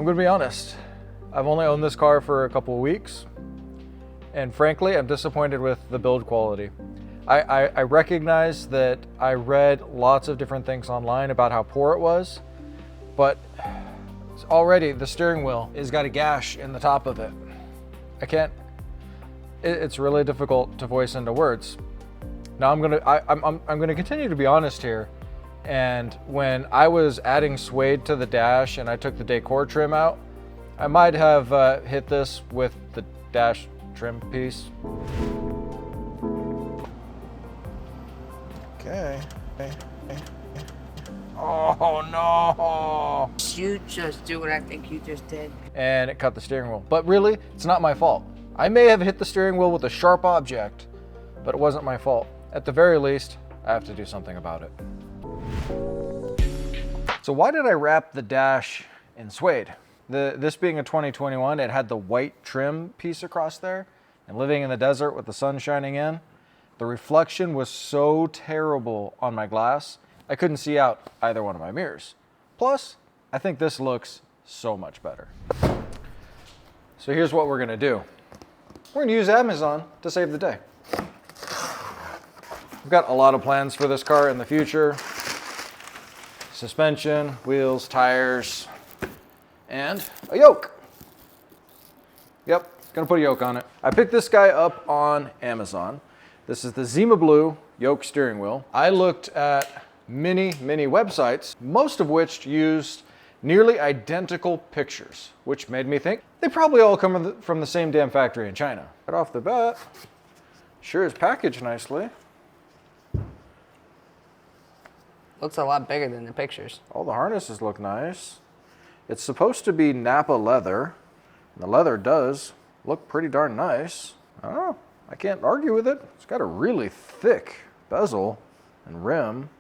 I'm gonna be honest. I've only owned this car for a couple of weeks, and frankly, I'm disappointed with the build quality. I recognize that I read lots of different things online about how poor it was, but already the steering wheel has got a gash in the top of it. It's really difficult to voice into words. Now I'm gonna continue to be honest here. And when I was adding suede to the dash and I took the decor trim out, I might have hit this with the dash trim piece. Okay. Oh no! You just do what I think you just did. And it cut the steering wheel. But really, it's not my fault. I may have hit the steering wheel with a sharp object, but it wasn't my fault. At the very least, I have to do something about it. So why did I wrap the dash in suede? This being a 2021, it had the white trim piece across there, and living in the desert with the sun shining in, the reflection was so terrible on my glass, I couldn't see out either one of my mirrors. Plus, I think this looks so much better. So here's what we're gonna do. We're gonna use Amazon to save the day. I've got a lot of plans for this car in the future. Suspension, wheels, tires, and a yoke. Yep, gonna put a yoke on it. I picked this guy up on Amazon. This is the Zima Blue yoke steering wheel. I looked at many websites, most of which used nearly identical pictures, which made me think they probably all come from the same damn factory in China. Right off the bat, sure is packaged nicely. Looks a lot bigger than the pictures. All the harnesses look nice. It's supposed to be Napa leather. And the leather does look pretty darn nice. I don't know, I can't argue with it. It's got a really thick bezel and rim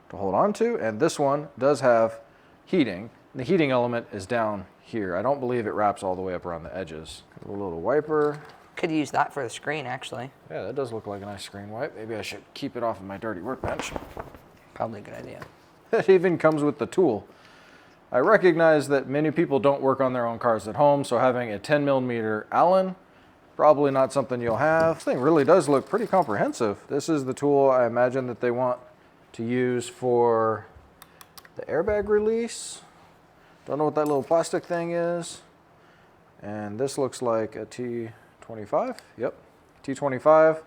to hold on to, and this one does have heating. The heating element is down here. I don't believe it wraps all the way up around the edges. A little wiper. Could use that for the screen, actually. Yeah, that does look like a nice screen wipe. Maybe I should keep it off of my dirty workbench. Probably a good idea. It even comes with the tool. I recognize that many people don't work on their own cars at home, so having a 10mm Allen, probably not something you'll have. This thing really does look pretty comprehensive. This is the tool I imagine that they want to use for the airbag release. Don't know what that little plastic thing is. And this looks like a T25. Yep, T25,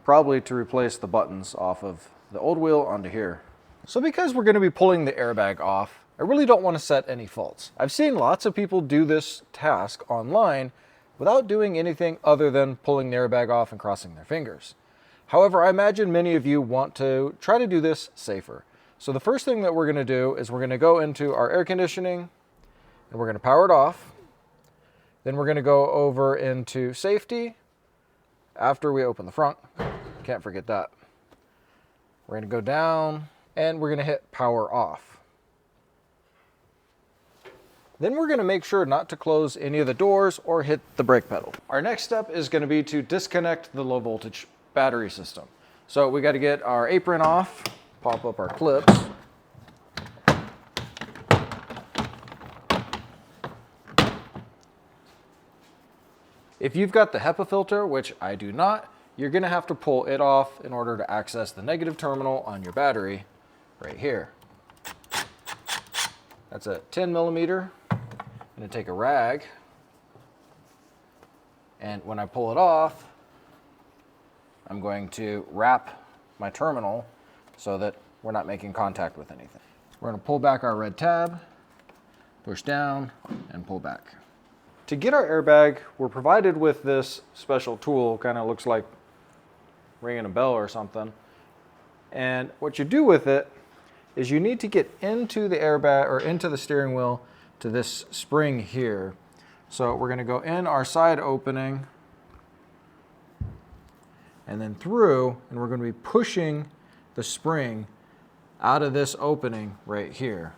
probably to replace the buttons off of the old wheel onto here. So because we're going to be pulling the airbag off, I really don't want to set any faults. I've seen lots of people do this task online without doing anything other than pulling the airbag off and crossing their fingers. However, I imagine many of you want to try to do this safer. So the first thing that we're going to do is we're going to go into our air conditioning and we're going to power it off. Then we're going to go over into safety after we open the front. Can't forget that. We're going to go down and we're going to hit power off. Then we're going to make sure not to close any of the doors or hit the brake pedal. Our next step is going to be to disconnect the low voltage battery system. So we got to get our apron off, pop up our clips. If you've got the HEPA filter, which I do not, you're going to have to pull it off in order to access the negative terminal on your battery right here. That's a 10mm. I'm going to take a rag, and when I pull it off, I'm going to wrap my terminal so that we're not making contact with anything. We're going to pull back our red tab, push down, and pull back. To get our airbag, we're provided with this special tool, kind of looks like ringing a bell or something. And what you do with it is you need to get into the airbag or into the steering wheel to this spring here. So we're going to go in our side opening and then through, and we're going to be pushing the spring out of this opening right here.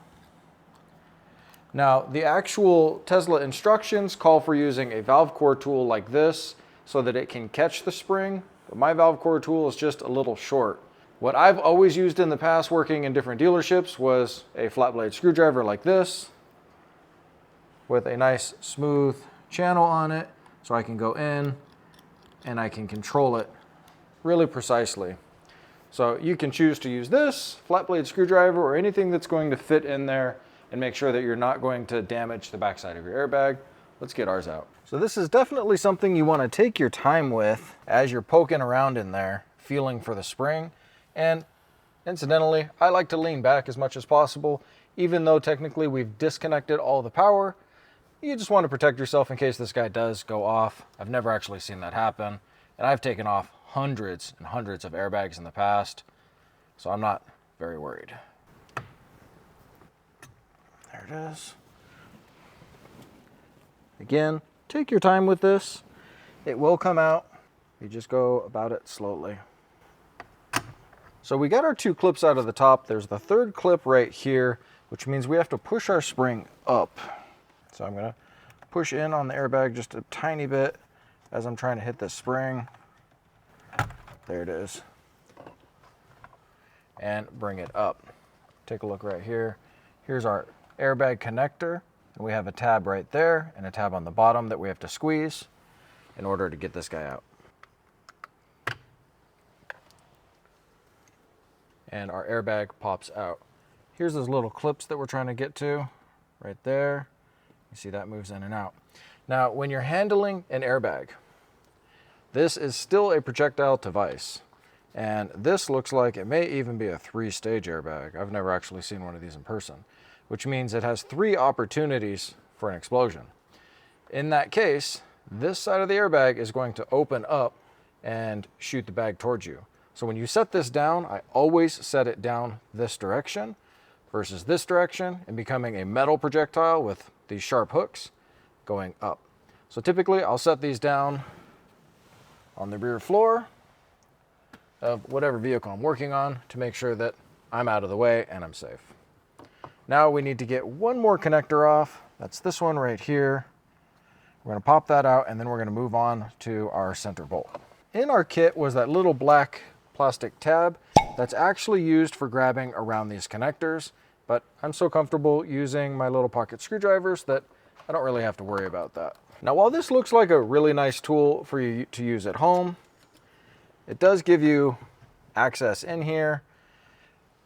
Now, the actual Tesla instructions call for using a valve core tool like this so that it can catch the spring, but my valve core tool is just a little short. What I've always used in the past working in different dealerships was a flat blade screwdriver like this. with a nice smooth channel on it, so I can go in and I can control it really precisely. So you can choose to use this flat blade screwdriver or anything that's going to fit in there and make sure that you're not going to damage the backside of your airbag. Let's get ours out. So this is definitely something you want to take your time with as you're poking around in there, feeling for the spring. And incidentally, I like to lean back as much as possible, even though technically we've disconnected all the power. You just want to protect yourself in case this guy does go off. I've never actually seen that happen, and I've taken off hundreds and hundreds of airbags in the past, so I'm not very worried. There it is. Again, take your time with this. It will come out. You just go about it slowly. So we got our 2 clips out of the top. There's the 3rd clip right here, which means we have to push our spring up. So I'm gonna push in on the airbag just a tiny bit as I'm trying to hit this spring. There it is. And bring it up. Take a look right here. Here's our airbag connector. And we have a tab right there and a tab on the bottom that we have to squeeze in order to get this guy out. And our airbag pops out. Here's those little clips that we're trying to get to right there. You see that moves in and out. Now, when you're handling an airbag, this is still a projectile device. And this looks like it may even be a 3-stage airbag. I've never actually seen one of these in person, which means it has 3 opportunities for an explosion. In that case, this side of the airbag is going to open up and shoot the bag towards you. So when you set this down, I always set it down this direction versus this direction and becoming a metal projectile with these sharp hooks going up. So typically I'll set these down on the rear floor of whatever vehicle I'm working on to make sure that I'm out of the way and I'm safe. Now we need to get one more connector off. That's this one right here. We're gonna pop that out and then we're gonna move on to our center bolt. In our kit was that little black plastic tab that's actually used for grabbing around these connectors, but I'm so comfortable using my little pocket screwdrivers that I don't really have to worry about that. Now, while this looks like a really nice tool for you to use at home, it does give you access in here.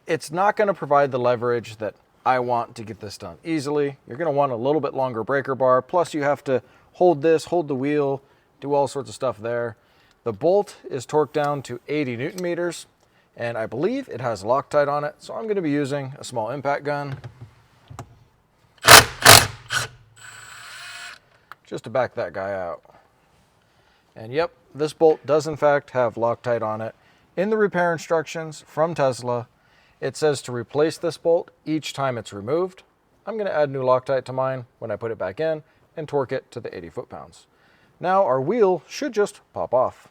It's not going to provide the leverage that I want to get this done easily. You're going to want a little bit longer breaker bar, plus you have to hold this, hold the wheel, do all sorts of stuff there. The bolt is torqued down to 80 Newton meters, and I believe it has Loctite on it, so I'm going to be using a small impact gun just to back that guy out. And yep, this bolt does in fact have Loctite on it. In the repair instructions from Tesla, it says to replace this bolt each time it's removed. I'm going to add new Loctite to mine when I put it back in and torque it to the 80 foot-pounds. Now our wheel should just pop off.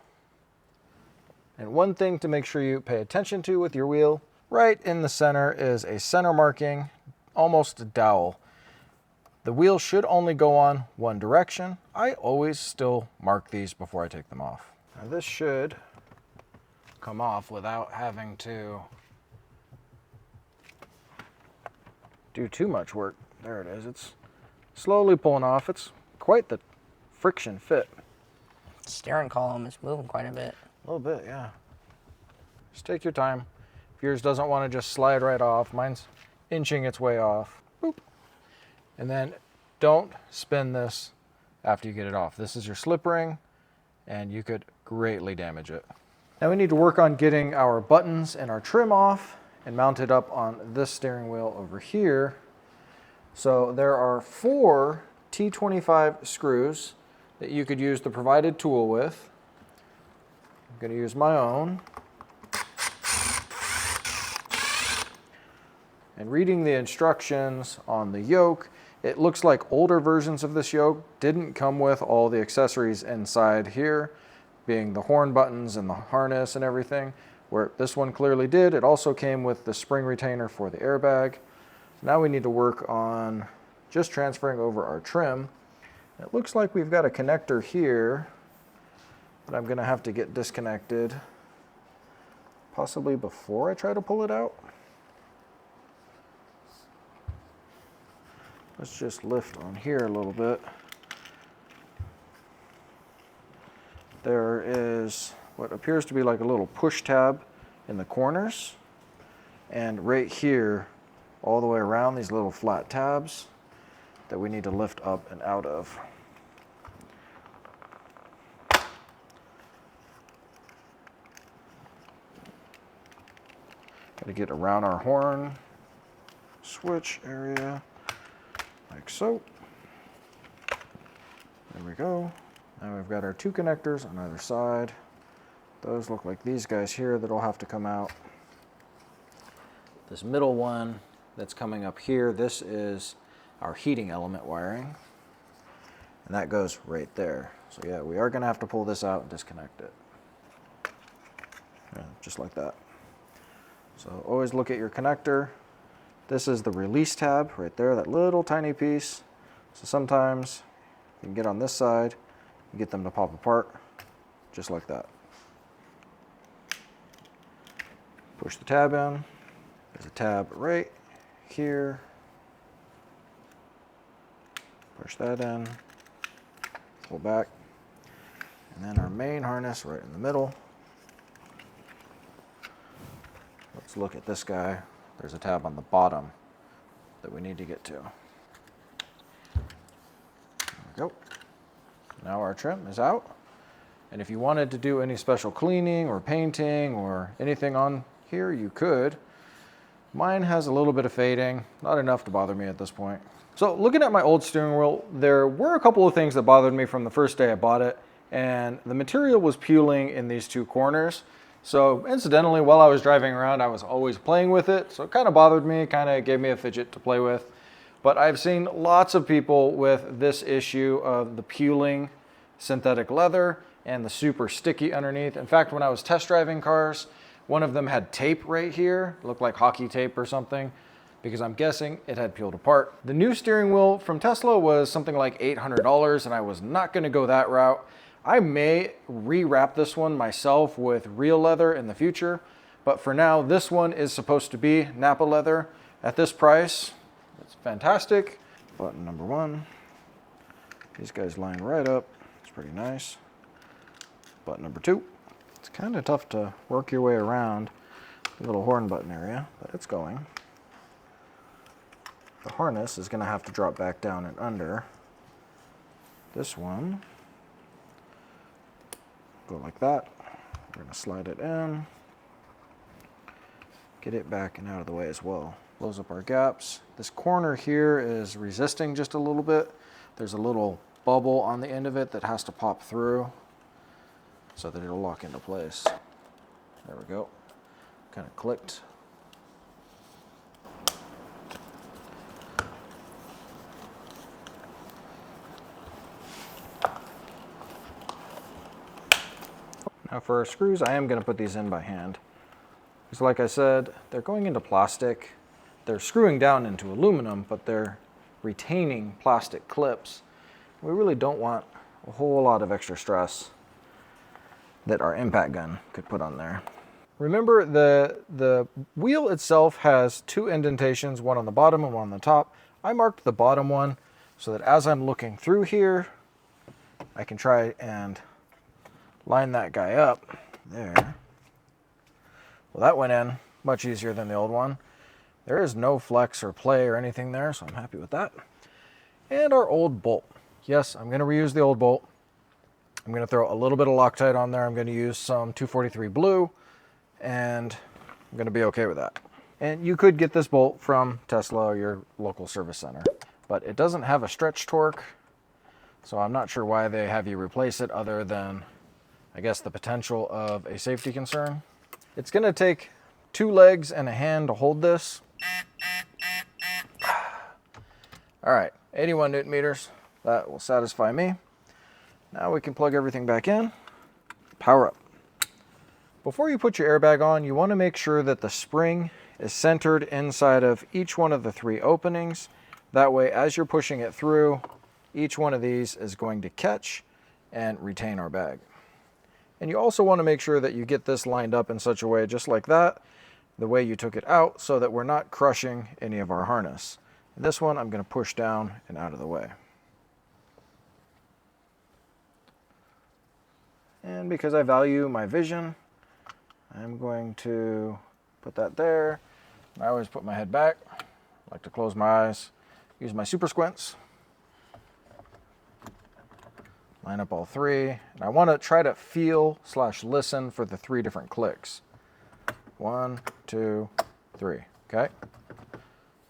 And one thing to make sure you pay attention to with your wheel, right in the center is a center marking, almost a dowel. The wheel should only go on one direction. I always still mark these before I take them off. Now this should come off without having to do too much work. There it is. It's slowly pulling off. It's quite the friction fit. Steering column is moving quite a bit. A little bit, yeah. Just take your time. If yours doesn't want to just slide right off, mine's inching its way off. Boop. And then don't spin this after you get it off. This is your slip ring, and you could greatly damage it. Now we need to work on getting our buttons and our trim off and mounted up on this steering wheel over here. So there are 4 T25 screws that you could use the provided tool with. I'm going to use my own. And reading the instructions on the yoke, it looks like older versions of this yoke didn't come with all the accessories inside here, being the horn buttons and the harness and everything, where this one clearly did. It also came with the spring retainer for the airbag. Now we need to work on just transferring over our trim. It looks like we've got a connector here that I'm going to have to get disconnected, possibly before I try to pull it out. Let's just lift on here a little bit. There is what appears to be like a little push tab in the corners, and right here all the way around these little flat tabs that we need to lift up and out of. Got to get around our horn switch area like so. There we go. Now we've got our two connectors on either side. Those look like these guys here that'll have to come out. This middle one that's coming up here, this is our heating element wiring. And that goes right there. So yeah, we are gonna have to pull this out and disconnect it. Yeah, just like that. So always look at your connector. This is the release tab right there, that little tiny piece. So sometimes you can get on this side and get them to pop apart, just like that. Push the tab in. There's a tab right here. Push that in, pull back, and then our main harness right in the middle. Let's look at this guy. There's a tab on the bottom that we need to get to. There we go. Now our trim is out. And if you wanted to do any special cleaning or painting or anything on here, you could. Mine has a little bit of fading, not enough to bother me at this point. So looking at my old steering wheel, there were a couple of things that bothered me from the first day I bought it, and the material was peeling in these two corners. So incidentally, while I was driving around, I was always playing with it. So it kind of bothered me, kind of gave me a fidget to play with. But I've seen lots of people with this issue of the peeling synthetic leather and the super sticky underneath. In fact, when I was test driving cars, one of them had tape right here, looked like hockey tape or something, because I'm guessing it had peeled apart. The new steering wheel from Tesla was something like $800, and I was not gonna go that route. I may rewrap this one myself with real leather in the future, but for now, this one is supposed to be Napa leather. At this price, it's fantastic. Button number one. These guys line right up. It's pretty nice. Button number two. It's kind of tough to work your way around the little horn button area, but it's going. The harness is going to have to drop back down and under. This one, go like that. We're going to slide it in, get it back and out of the way as well. Close up our gaps. This corner here is resisting just a little bit. There's a little bubble on the end of it that has to pop through so that it'll lock into place. There we go. Kind of clicked. Now for our screws, I am going to put these in by hand. Because like I said, they're going into plastic. They're screwing down into aluminum, but they're retaining plastic clips. We really don't want a whole lot of extra stress that our impact gun could put on there. Remember, the wheel itself has two indentations, one on the bottom and one on the top. I marked the bottom one so that as I'm looking through here, I can try and line that guy up there. Well, that went in much easier than the old one. There is no flex or play or anything there, so I'm happy with that. And our old bolt. Yes, I'm going to reuse the old bolt. I'm going to throw a little bit of Loctite on there. I'm going to use some 243 blue, and I'm going to be okay with that. And you could get this bolt from Tesla or your local service center, but it doesn't have a stretch torque, so I'm not sure why they have you replace it other than, I guess, the potential of a safety concern. It's going to take 2 legs and a hand to hold this. All right, 81 Newton meters. That will satisfy me. Now we can plug everything back in. Power up. Before you put your airbag on, you want to make sure that the spring is centered inside of each one of the 3 openings. That way, as you're pushing it through, each one of these is going to catch and retain our bag. And you also want to make sure that you get this lined up in such a way, just like that, the way you took it out, so that we're not crushing any of our harness. This one I'm going to push down and out of the way. And because I value my vision, I'm going to put that there. I always put my head back. I like to close my eyes, use my super squints. Line up all three. And I want to try to feel / listen for the 3 different clicks. 1, 2, 3. Okay.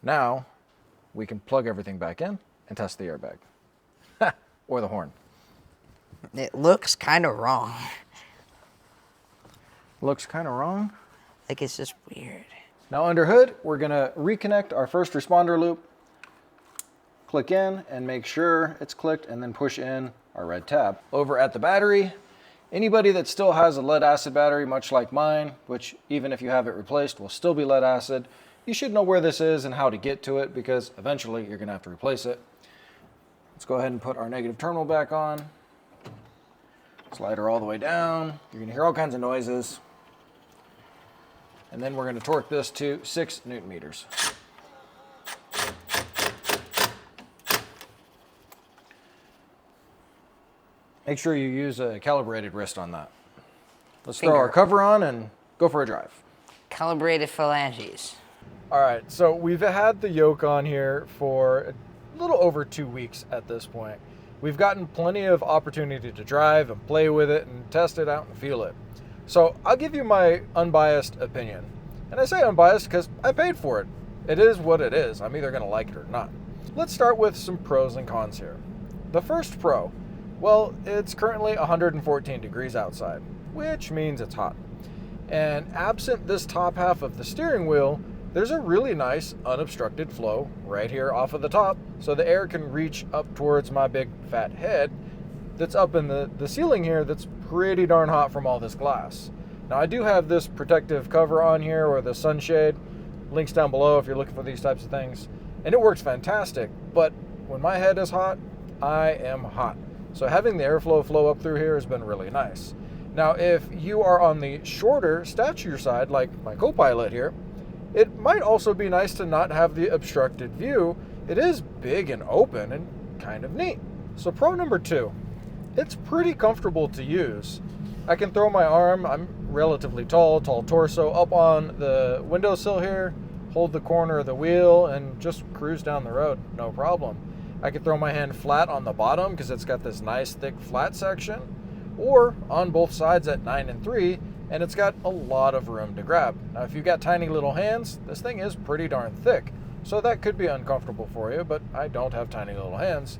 Now we can plug everything back in and test the airbag. Or the horn. It looks kind of wrong. Looks kind of wrong. Like it's just weird. Now under hood, we're gonna reconnect our first responder loop, click in and make sure it's clicked, and then push in our red tab. Over at the battery, anybody that still has a lead acid battery, much like mine, which even if you have it replaced will still be lead acid, you should know where this is and how to get to it, because eventually you're gonna have to replace it. Let's go ahead and put our negative terminal back on. Slide her all the way down. You're gonna hear all kinds of noises. And then we're gonna torque this to 6 Newton meters. Make sure you use a calibrated wrist on that. Let's throw our cover on and go for a drive. Calibrated phalanges. All right, so we've had the Yoke on here for a little over 2 weeks at this point. We've gotten plenty of opportunity to drive and play with it and test it out and feel it. So I'll give you my unbiased opinion. And I say unbiased because I paid for it. It is what it is. I'm either gonna like it or not. Let's start with some pros and cons here. The first pro, well, it's currently 114 degrees outside, which means it's hot. And absent this top half of the steering wheel, there's a really nice unobstructed flow right here off of the top, so the air can reach up towards my big fat head that's up in the ceiling here that's pretty darn hot from all this glass. Now I do have this protective cover on here, or the sunshade, links down below if you're looking for these types of things, and it works fantastic, but when my head is hot, I am hot. So having the airflow flow up through here has been really nice. Now if you are on the shorter stature side, like my co-pilot here, it might also be nice to not have the obstructed view. It is big and open and kind of neat. So pro number 2, it's pretty comfortable to use. I can throw my arm, I'm relatively tall torso, up on the windowsill here, hold the corner of the wheel, and just cruise down the road, no problem. I can throw my hand flat on the bottom because it's got this nice thick flat section, or on both sides at 9 and 3, and it's got a lot of room to grab. Now if you've got tiny little hands, this thing is pretty darn thick, so that could be uncomfortable for you, but I don't have tiny little hands,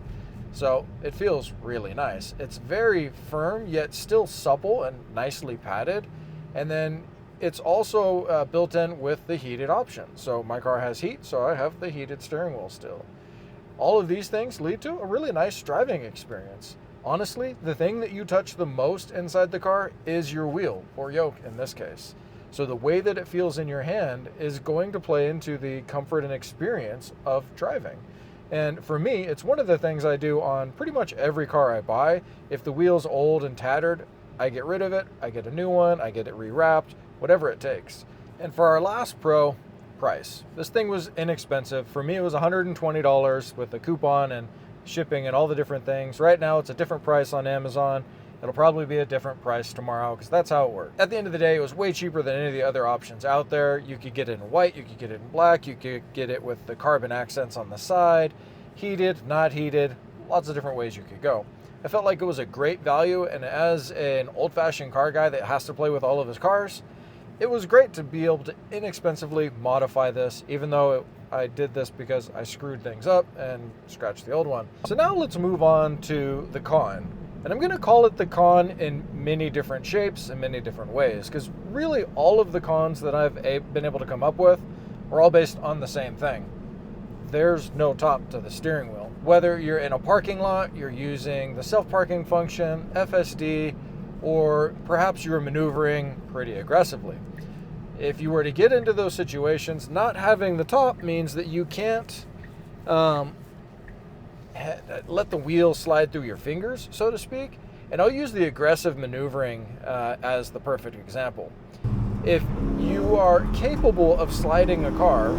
so it feels really nice. It's very firm, yet still supple and nicely padded, and then it's also built in with the heated option. So my car has heat, so I have the heated steering wheel still. All of these things lead to a really nice driving experience. Honestly, the thing that you touch the most inside the car is your wheel, or yoke in this case. So the way that it feels in your hand is going to play into the comfort and experience of driving. And for me, it's one of the things I do on pretty much every car I buy. If the wheel's old and tattered, I get rid of it, I get a new one, I get it rewrapped, whatever it takes. And for our last pro, price. This thing was inexpensive. For me, it was $120 with a coupon and shipping and all the different things. Right now it's a different price on Amazon. It'll probably be a different price tomorrow because that's how it works. At the end of the day, it was way cheaper than any of the other options out there. You could get it in white, you could get it in black, you could get it with the carbon accents on the side, heated, not heated, lots of different ways you could go. I felt like it was a great value, and as an old-fashioned car guy that has to play with all of his cars, it was great to be able to inexpensively modify this, even though I did this because I screwed things up and scratched the old one. So now let's move on to the con. And I'm going to call it the con in many different shapes and many different ways, because really all of the cons that I've been able to come up with are all based on the same thing. There's no top to the steering wheel. Whether you're in a parking lot, you're using the self-parking function, FSD, or perhaps you're maneuvering pretty aggressively. If you were to get into those situations, not having the top means that you can't let the wheel slide through your fingers, so to speak. And I'll use the aggressive maneuvering as the perfect example. If you are capable of sliding a car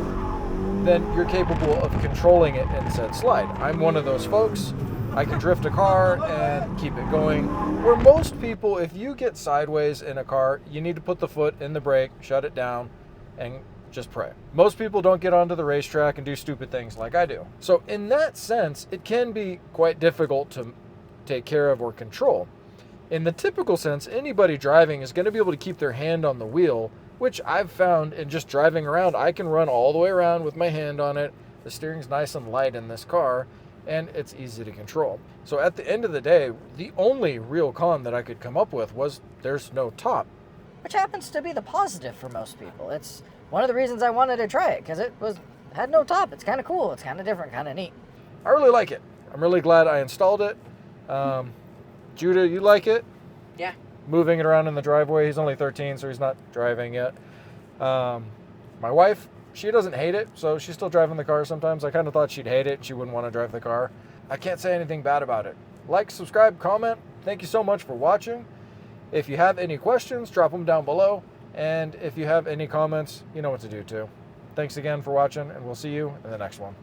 then you're capable of controlling it in said slide. I'm one of those folks. I can drift a car and keep it going. Where most people, if you get sideways in a car, you need to put the foot in the brake, shut it down, and just pray. Most people don't get onto the racetrack and do stupid things like I do. So in that sense, it can be quite difficult to take care of or control. In the typical sense, anybody driving is going to be able to keep their hand on the wheel, which I've found in just driving around. I can run all the way around with my hand on it. The steering's nice and light in this car, and it's easy to control. So at the end of the day, the only real con that I could come up with was there's no top. Which happens to be the positive for most people. It's one of the reasons I wanted to try it, because it had no top. It's kind of cool. It's kind of different, kind of neat. I really like it. I'm really glad I installed it. Judah, you like it? Yeah. Moving it around in the driveway. He's only 13, so he's not driving yet. My wife, she doesn't hate it, so she's still driving the car sometimes. I kind of thought she'd hate it. She wouldn't want to drive the car. I can't say anything bad about it. Like, subscribe, comment. Thank you so much for watching. If you have any questions, drop them down below. And if you have any comments, you know what to do too. Thanks again for watching, and we'll see you in the next one.